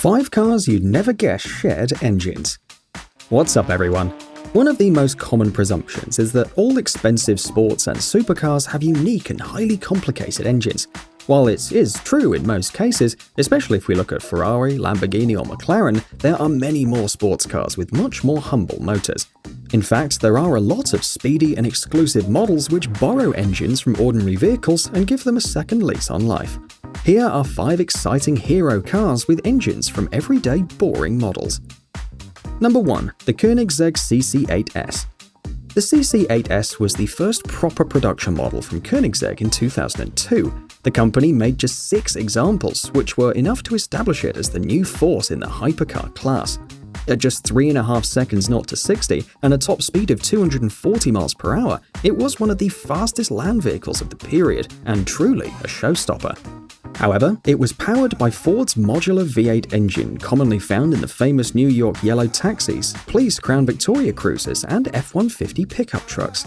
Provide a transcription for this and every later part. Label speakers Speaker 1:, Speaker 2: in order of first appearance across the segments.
Speaker 1: 5 cars you'd never guess shared engines. What's up, everyone? One of the most common presumptions is that all expensive sports and supercars have unique and highly complicated engines. While it is true in most cases, especially if we look at Ferrari, Lamborghini or McLaren, there are many more sports cars with much more humble motors. In fact, there are a lot of speedy and exclusive models which borrow engines from ordinary vehicles and give them a second lease on life. Here are 5 exciting hero cars with engines from everyday boring models. Number 1. The Koenigsegg CC8S. The CC8S was the first proper production model from Koenigsegg in 2002. The company made just 6 examples, which were enough to establish it as the new force in the hypercar class. At just 3.5 seconds 0 to 60 and a top speed of 240 miles per hour, it was one of the fastest land vehicles of the period and truly a showstopper. However, it was powered by Ford's modular V8 engine commonly found in the famous New York yellow taxis, police Crown Victoria cruisers, and F-150 pickup trucks.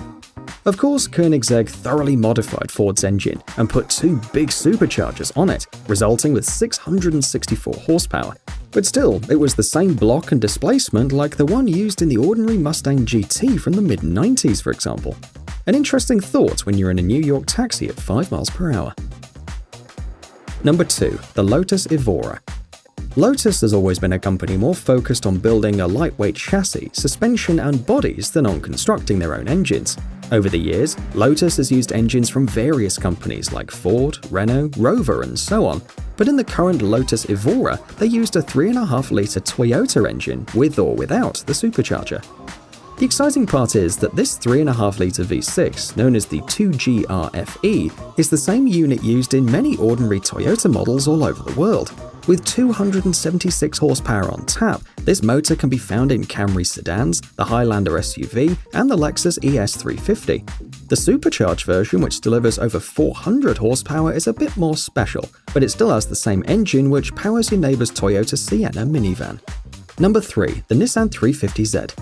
Speaker 1: Of course, Koenigsegg thoroughly modified Ford's engine and put 2 big superchargers on it, resulting with 664 horsepower. But still, it was the same block and displacement like the one used in the ordinary Mustang GT from the mid-90s, for example. An interesting thought when you're in a New York taxi at 5 miles per hour. Number 2. The Lotus Evora. Lotus has always been a company more focused on building a lightweight chassis, suspension and bodies than on constructing their own engines. Over the years, Lotus has used engines from various companies like Ford, Renault, Rover and so on, but in the current Lotus Evora, they used a 3.5-litre Toyota engine with or without the supercharger. The exciting part is that this 3.5-litre V6, known as the 2GRFE, is the same unit used in many ordinary Toyota models all over the world. With 276 horsepower on tap, this motor can be found in Camry sedans, the Highlander SUV, and the Lexus ES350. The supercharged version, which delivers over 400 horsepower, is a bit more special, but it still has the same engine which powers your neighbor's Toyota Sienna minivan. Number 3. The Nissan 350Z.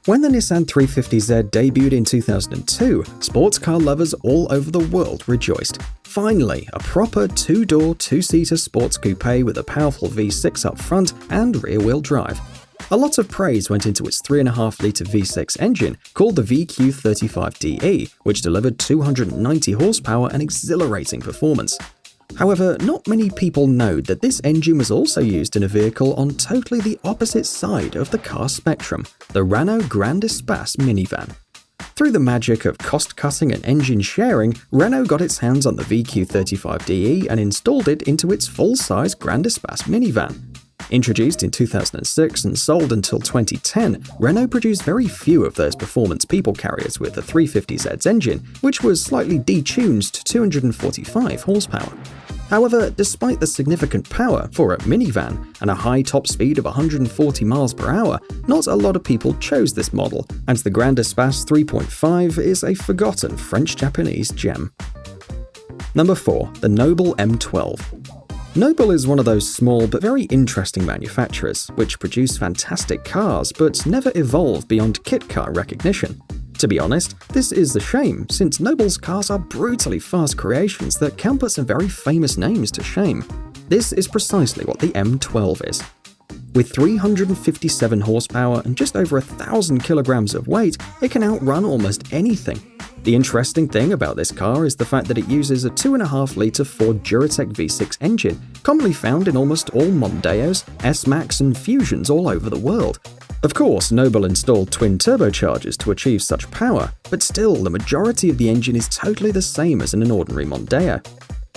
Speaker 1: When the Nissan 350Z debuted in 2002, sports car lovers all over the world rejoiced. Finally, a proper 2-door, 2-seater sports coupe with a powerful V6 up front and rear-wheel drive. A lot of praise went into its 3.5-litre V6 engine called the VQ35DE, which delivered 290 horsepower and exhilarating performance. However, not many people know that this engine was also used in a vehicle on totally the opposite side of the car spectrum, the Renault Grand Espace minivan. Through the magic of cost-cutting and engine sharing, Renault got its hands on the VQ35DE and installed it into its full-size Grand Espace minivan. Introduced in 2006 and sold until 2010, Renault produced very few of those performance people carriers with the 350Z's engine, which was slightly detuned to 245 horsepower. However, despite the significant power for a minivan and a high top speed of 140 miles per hour, not a lot of people chose this model, and the Grand Espace 3.5 is a forgotten French-Japanese gem. Number 4. The Noble M12. Noble is one of those small but very interesting manufacturers, which produce fantastic cars but never evolve beyond kit car recognition. To be honest, this is a shame, since Noble's cars are brutally fast creations that can put some very famous names to shame. This is precisely what the M12 is. With 357 horsepower and just over 1,000 kilograms of weight, it can outrun almost anything. The interesting thing about this car is the fact that it uses a 2.5-litre Ford Duratec V6 engine, commonly found in almost all Mondeos, S-Max and Fusions all over the world. Of course, Noble installed twin turbochargers to achieve such power, but still, the majority of the engine is totally the same as in an ordinary Mondeo.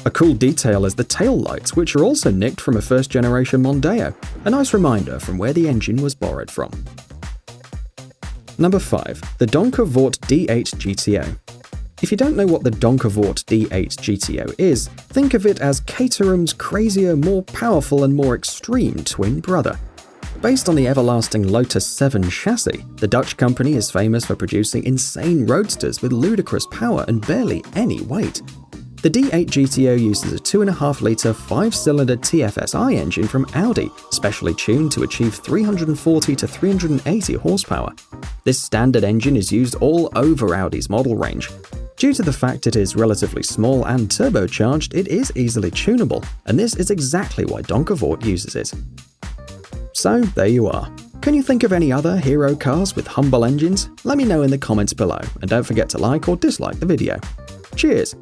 Speaker 1: A cool detail is the tail lights, which are also nicked from a first-generation Mondeo, a nice reminder from where the engine was borrowed from. Number 5. The Donkervoort D8 GTO. If you don't know what the Donkervoort D8 GTO is, think of it as Caterham's crazier, more powerful and more extreme twin brother. Based on the everlasting Lotus 7 chassis, the Dutch company is famous for producing insane roadsters with ludicrous power and barely any weight. The D8 GTO uses a 2.5-litre 5-cylinder TFSI engine from Audi, specially tuned to achieve 340 to 380 horsepower. This standard engine is used all over Audi's model range. Due to the fact it is relatively small and turbocharged, it is easily tunable, and this is exactly why Donkervoort uses it. So there you are. Can you think of any other hero cars with humble engines? Let me know in the comments below, and don't forget to like or dislike the video. Cheers!